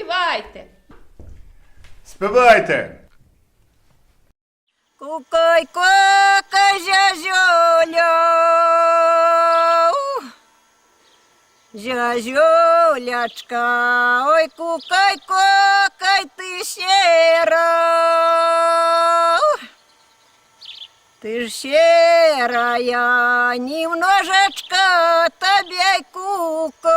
співайте. Співайте. Кукай, кукай, зязюля, зязюлячка, ой, кукай, кукай, ты сера, ты ж серая, немножечко тебе й кукать.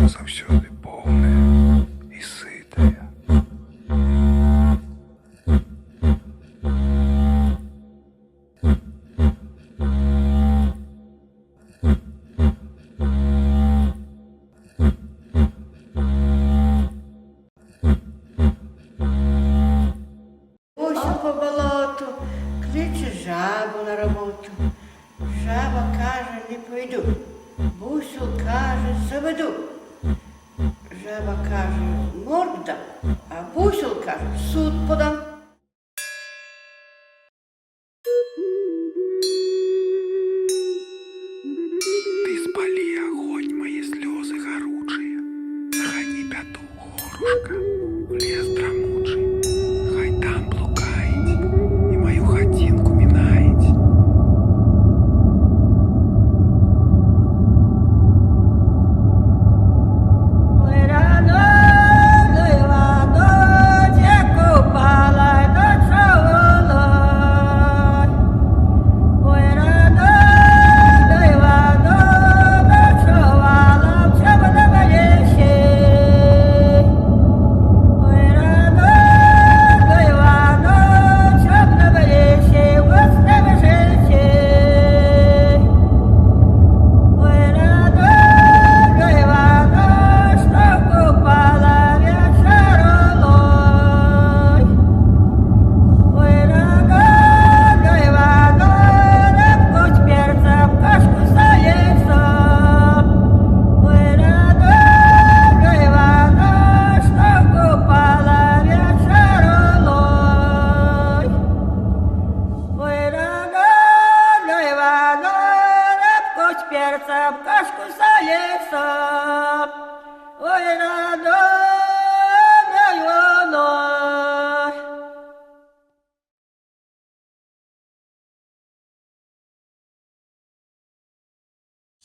Заўсёды поўная і сытая. Осінь по болоту, кличе жабу на роботу. Жаба каже, не пойду. Бусю каже, заведу. Жаба каже, морду дам, а бусел каже, в суд подам. Ты спали огонь, мои слезы горучие. Гони бяду, горушка, в лес драмучий. Хай там блукаете и мою хатинку минаете.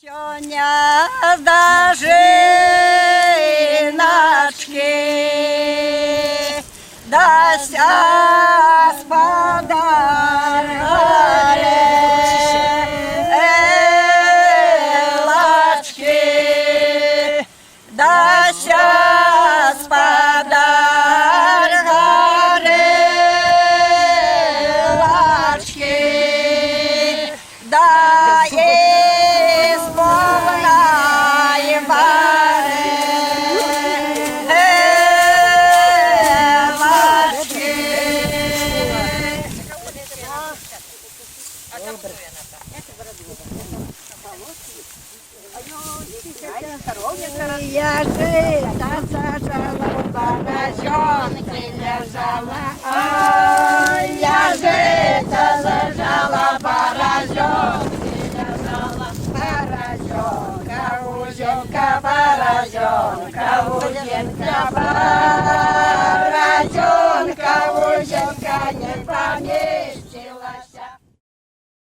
Сёня дожиночки, дася спадаре, элочки, дася спадаре, элочки, да Я жита зажала, поросенки лежала. Ой, я жита зажала, поросенки лежала. сміється